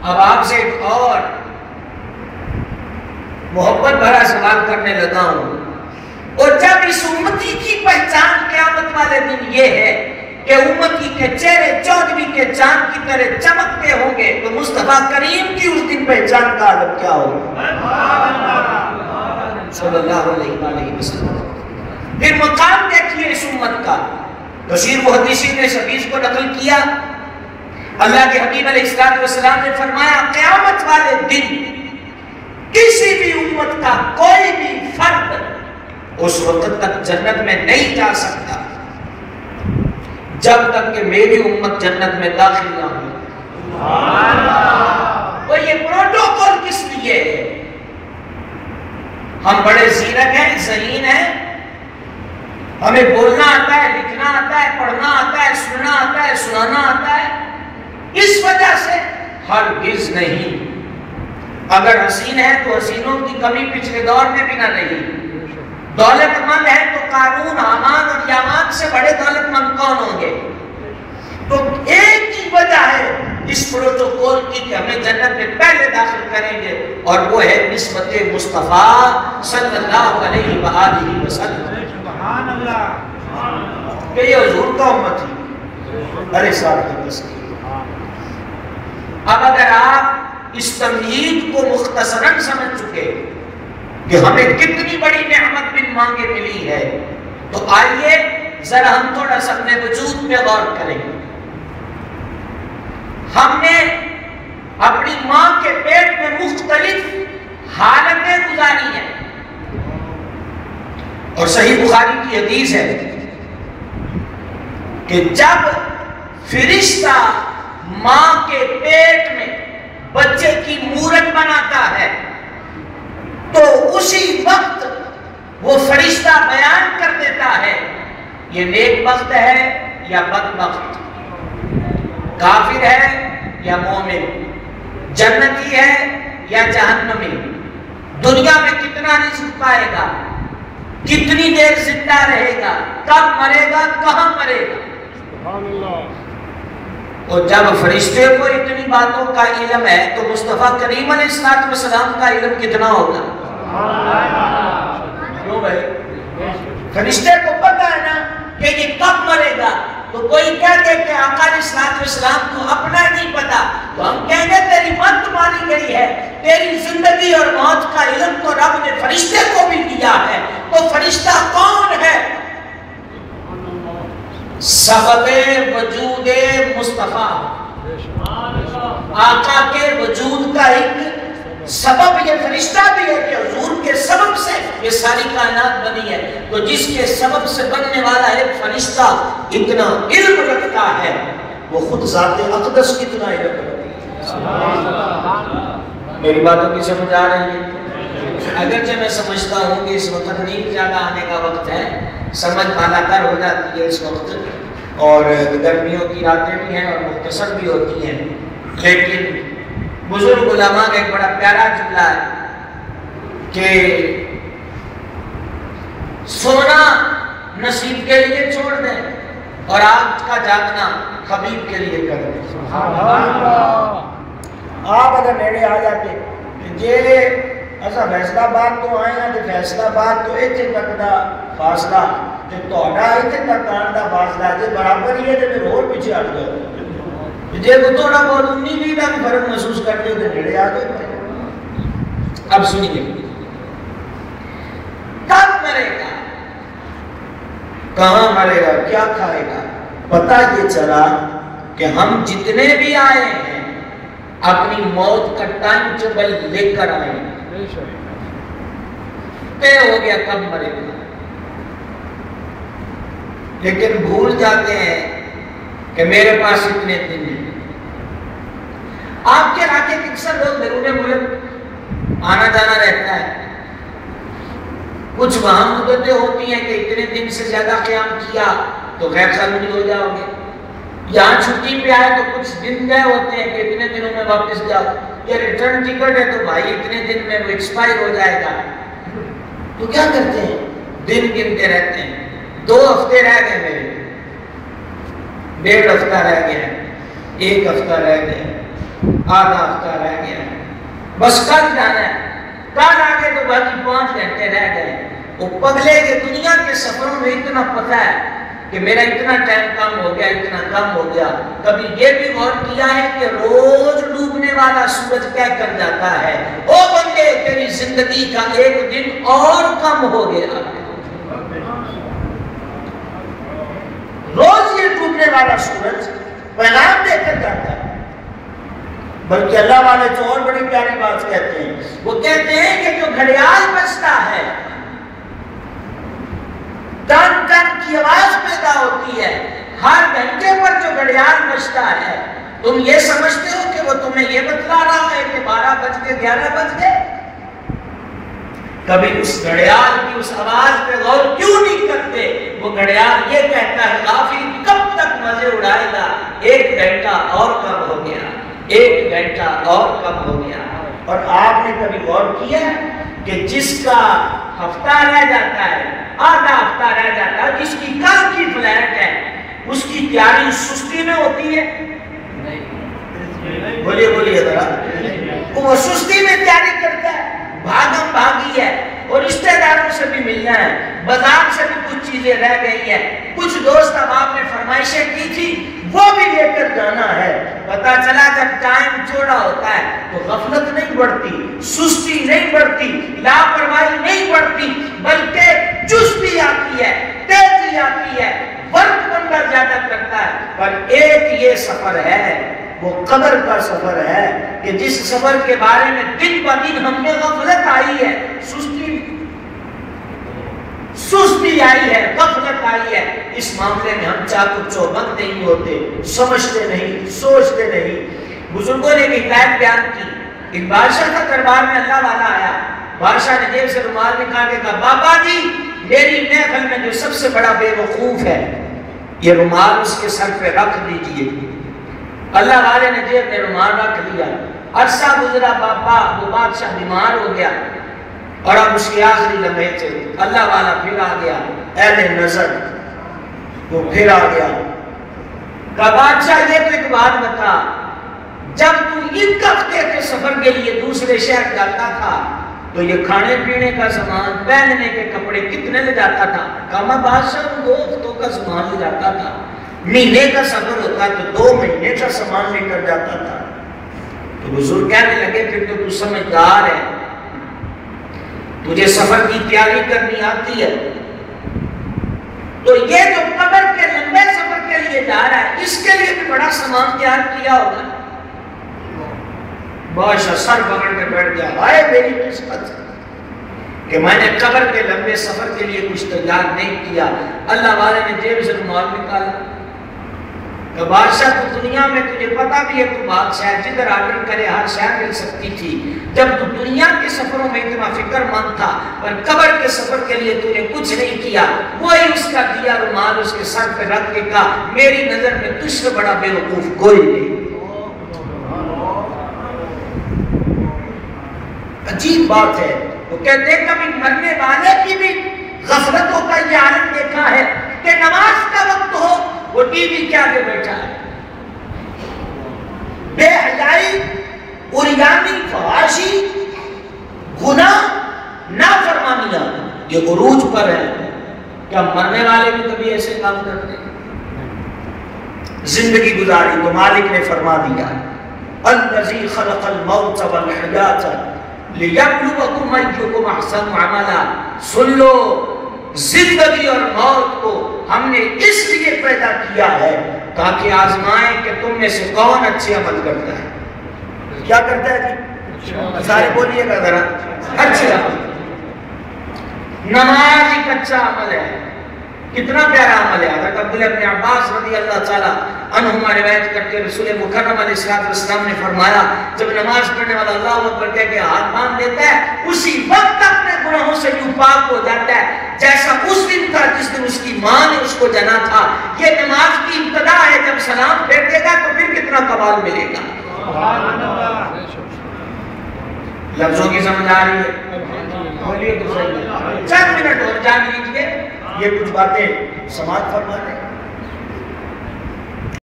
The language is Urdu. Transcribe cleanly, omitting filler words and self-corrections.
اب آپ سے ایک اور محبت بھرا سوال کرنے لگا ہوں، اور جب اس امتی کی پہچان قیامت والے دن یہ ہے کہ امتی کے چہرے چودھویں کے چاند کی طرح چمکتے ہوں گے، تو مصطفیٰ کریم کی اس دن پہچان کا عالم کیا ہوگا؟ صلی اللہ علیہ وسلم۔ پھر مقام دیکھیے اس امت کا، بشیر محدثین نے شبیز کو نقل کیا، اللہ کے حبیب علیہ السلام نے فرمایا قیامت والے دن کسی بھی امت کا کوئی بھی فرد اس وقت تک جنت میں نہیں جا سکتا جب تک کہ میری امت جنت میں داخل نہ ہو۔ تو یہ پروٹوکول کس لیے ہے؟ ہم بڑے زیرک ہیں، ذہین ہیں، ہمیں بولنا آتا ہے، لکھنا آتا ہے، پڑھنا آتا ہے، سننا آتا ہے، سنانا آتا ہے، اس وجہ سے ہرگز نہیں۔ اگر حسین ہے تو حسینوں کی کمی پچھلے دور میں بھی نہ رہی، دولت مند ہے تو قارون، حامان اور یامان سے بڑے دولت مند کون ہوں گے؟ تو ایک ہی وجہ ہے اس پروٹوکول کی کہ ہمیں جنت میں پہلے داخل کریں گے، اور وہ ہے نسبت مصطفیٰ صلی اللہ علیہ وآلہ وسلم۔ سبحان اللہ، کہ یہ حضور کا امت ہی ارے صاحب بس۔ اب اگر آپ اس تمہید کو مختصراً سمجھ چکے کہ ہمیں کتنی بڑی نعمت بن مانگے ملی ہے، تو آئیے ذرا ہم تھوڑا سا اپنے وجود پہ غور کریں۔ ہم نے اپنی ماں کے پیٹ میں مختلف حالتیں گزاری ہیں، اور صحیح بخاری کی حدیث ہے کہ جب فرشتہ ماں کے پیٹ میں بچے کی مورت بناتا ہے تو اسی وقت وہ فرشتہ بیان کر دیتا ہے یہ نیک بخت ہے یا بدبخت، کافر ہے یا مومن، جنتی ہے یا جہنمی، دنیا میں کتنا رزق پائے گا، کتنی دیر زندہ رہے گا، کب مرے گا، کہاں مرے گا۔ سبحان اللہ۔ اور جب فرشتے کو اتنی باتوں کا علم ہے تو مصطفیٰ کریم علیہ السلام کا علم کتنا ہوگا؟ کیوں بھائی؟ فرشتے کو پتہ ہے نا کہ یہ کب مرے گا، تو کوئی کہتے کہ آقا علیہ السلام کو اپنا نہیں پتا، تو ہم کہیں گے تیری مت مانی گئی ہے، تیری زندگی اور موت کا علم تو رب نے فرشتے کو بھی دیا ہے۔ تو فرشتہ کون ہے؟ سبب وجود مصطفیٰ، آقا کے وجود کا ایک سبب یہ فرشتہ بھی ہے کہ حضور کے سبب سے یہ ساری کائنات بنی ہے۔ تو جس کے سبب سے بننے والا ایک فرشتہ اتنا علم رکھتا ہے، وہ خود ذات اقدس کتنا علم رکھتی ہے۔ میری باتوں کی سمجھ آ رہی ہے؟ اگرچہ میں سمجھتا ہوں کہ اس وقت نیند زیادہ آنے کا وقت ہے، سمجھ بالا تر ہو جاتی ہے اس وقت، اور گرمیوں کی راتیں بھی ہیں اور مختصر بھی ہوتی ہیں، لیکن بزرگ علماء کا ایک بڑا پیارا جملہ ہے کہ سونا نصیب کے لیے چھوڑ دیں اور آج کا جاگنا حبیب کے لیے کر دیں۔ آپ اگر نیڑے آ جاتے جے ایسا فیصلہ بات تو آئے نا، فیصلہ بات تو اتنے تک دا فاصلہ جو توڑا اتنے تک آن دا فاصلہ جے برابر ہی ہے تو پھر اور پیچھے ہٹ گئے، جے وہ تھوڑا بہت 19 کا بھی فرق محسوس کرتے ہو تو نیڑے آ گئے۔ اب سنیے، کب مرے گا، کہاں مرے گا، کیا کھائے گا؟ پتہ یہ چلا کہ ہم جتنے بھی آئے ہیں اپنی موت کا ٹائم ٹیبل لے کر آئے ہیں، طے ہو گیا کب مرے گا، لیکن بھول جاتے ہیں کہ میرے پاس اتنے دن ہیں۔ آپ کے علاقے کے اکثر لوگ بیرون ملک آنا جانا رہتا ہے، کچھ وہاں مدتیں ہوتی ہیں کہ اتنے دن سے زیادہ قیام کیا تو غیر قانونی ہو جاؤ گے، یہاں چھٹی پہ آئے تو کچھ دن گئے ہوتے ہیں کہ اتنے دنوں میں واپس جاؤ، یہ ریٹرن ٹکٹ ہے تو بھائی اتنے دن میں وہ ایکسپائر ہو جائے گا، تو کیا کرتے ہیں؟ دن گنتے رہتے ہیں۔ 2 ہفتے رہ گئے میرے، 1.5 ہفتہ رہ گیا، 1 ہفتہ رہ گیا، آدھا ہفتہ رہ گیا ہے، بس کل جانا ہے، کل آگے تو باقی 5 گھنٹے رہ گئے۔ وہ پگلے کے دنیا کے سفروں میں اتنا پتہ ہے کہ میرا اتنا ٹائم کم ہو گیا، اتنا کم ہو گیا۔ کبھی یہ بھی غور کیا ہے کہ روز ڈوبنے والا سورج کہہ کر جاتا ہے او بندے تیری زندگی کا ایک دن اور کم ہو گیا۔ روز یہ ڈوبنے والا سورج پیغام دے کر جاتا ہے۔ بلکہ اللہ والے تو اور بڑی پیاری بات کہتے ہیں، وہ کہتے ہیں کہ جو گھڑیال بجتا ہے ٹن ٹن کی آواز پیدا ہوتی ہے، ہر گھنٹے پر جو گھڑیال بجتا ہے، تم یہ سمجھتے ہو کہ وہ تمہیں یہ بتلا رہا ہے کہ 12 بج گئے 11 بج گئے؟ کبھی اس گھڑیال کی اس آواز پہ غور کیوں نہیں کرتے؟ وہ گھڑیال یہ کہتا ہے غافل کب تک مزے اڑائے گا، 1 گھنٹہ اور کم ہو گیا، 1 گھنٹہ اور کم ہو گیا۔ اور آپ نے کبھی غور کیا کہ جس کا ہفتہ رہ جاتا ہے، آدھا ہفتہ رہ جاتا ہے، جس کی کل کی فلائٹ ہے، اس کی تیاری سستی میں ہوتی ہے؟ بولیے بولیے ذرا، وہ سستی میں تیاری کرتا ہے، بھاگم بھاگی ہے، اور رشتہ داروں سے بھی ملنا ہے، بازار سے بھی کچھ چیزیں رہ گئی ہیں، کچھ دوست اب آپ نے فرمائشیں کی تھی وہ بھی لے کر جانا ہے۔ پتا چلا جب ٹائم چھوڑا ہوتا ہے تو غفلت نہیں بڑھتی، سستی نہیں بڑھتی، لاپرواہی نہیں بڑھتی، بلکہ چستی آتی ہے، تیزی آتی ہے، ورک بندہ زیادہ کرتا ہے۔ پر ایک یہ سفر ہے، وہ قبر کا سفر ہے کہ جس سفر کے بارے میں دن ب دن ہم نے غفلت آئی ہے، سستی آئی ہے، غفلت آئی ہے۔ اس معاملے میں ہم چاقو چوبند نہیں ہوتے، سمجھتے نہیں، سوچتے نہیں۔ بزرگوں نے ایک حکایت بیان کی، ایک بادشاہ کا دربار میں اللہ والا آیا، بادشاہ نے جیب سے رومال نکال کے کہا بابا جی میری محفل میں جو سب سے بڑا بے وقوف ہے یہ رومال اس کے سر پہ رکھ دیجئے۔ اللہ والے نے جیب میں رومال رکھ لیا، عرصہ گزرا، بابا وہ بادشاہ بیمار ہو گیا اور اب اس کے آخری لمحے تھے، اللہ والا پھر آ گیا، اہل نظر وہ پھر آ گیا، کہا بادشاہ یہ تو ایک بات بتا، جب تو 1 ہفتے کے سفر کے لیے دوسرے شہر جاتا تھا تو یہ کھانے پینے کا سامان، پہننے کے کپڑے کتنے لے جاتا تھا؟ کہا میں بادشاہ 2 ہفتوں کا سامان لے جاتا تھا، مہینے کا سفر ہوتا تو 2 مہینے کا سامان لے کر جاتا تھا۔ تو بزرگ کہنے لگے پھر تو تو سمجھدار ہے، تجھے سفر کی تیاری کرنی آتی ہے، تو یہ جو قبر کے لمبے سفر کے لیے جا رہا ہے اس کے لیے بھی بڑا سامان تیار کیا ہوگا۔ بادشاہ سر پکڑ کے بیٹھ گیا، ہائے میری قسمت کہ میں نے قبر کے لمبے سفر کے لیے کچھ تیار نہیں کیا۔ اللہ والے نے جیب سے رومال نکالا، کہ بادشاہ تو دنیا میں تجھے پتا بھی ہے تو بادشاہ جدھر آرڈر کرے ہر شہر مل سکتی تھی، جب تو دنیا کے سفروں میں اتنا فکر مند تھا اور قبر کے سفر کے لیے تو نے کچھ نہیں کیا، وہی اس کا دیا رومال اس کے سر پہ رکھ کے کہا میری نظر میں تجھ سے بڑا بے وقوف کوئی نہیں۔ عجیب بات ہے، وہ کہتے ہیں کبھی مرنے والے کی بھی غفلتوں کا یہ عالم دیکھا ہے کہ نماز کا وقت ہو وہ ٹی وی کے آگے بیٹھا ہے، بے حیائی، عریانی، فحاشی، گناہ، نافرمانیاں یہ عروج پر ہے۔ کیا مرنے والے بھی کبھی ایسے کام کرتے ہیں؟ زندگی گزاری تو مالک نے فرما دیا الذی خلق الموت والحیات لیبلوکم ایکم احسن عملا۔ سن لو، زندگی اور موت کو ہم نے اس لیے پیدا کیا ہے تاکہ آزمائیں کہ تم میں سے کون اچھے عمل کرتا ہے۔ کیا کرتا ہے جی؟ سارے بولیے گا ذرا، اچھے عمل۔ نماز ایک اچھا عمل ہے، کتنا پیارا عمل ہے۔ حضرت عبداللہ بن عباس رضی اللہ تعالیٰ عنہما روایت کرتے رسول مکرم علیہ السلام نے فرمایا جب نماز پڑھنے والا اللہ اکبر کہہ کے ہاتھ باندھ لیتا ہے اسی وقت اپنے گناہوں سے یوں پاک ہو جاتا ہے جیسا اس دن تھا جس دن اس کی ماں نے اس کو جنا تھا۔ یہ نماز کی ابتدا ہے، جب سلام پھیر دے گا تو پھر کتنا کمال ملے گا۔ لفظوں کی سمجھ آ رہی ہے؟ بولیے تو صحیح۔ چند منٹ اور جان لیجئے، یہ کچھ باتیں سماعت فرما دیں۔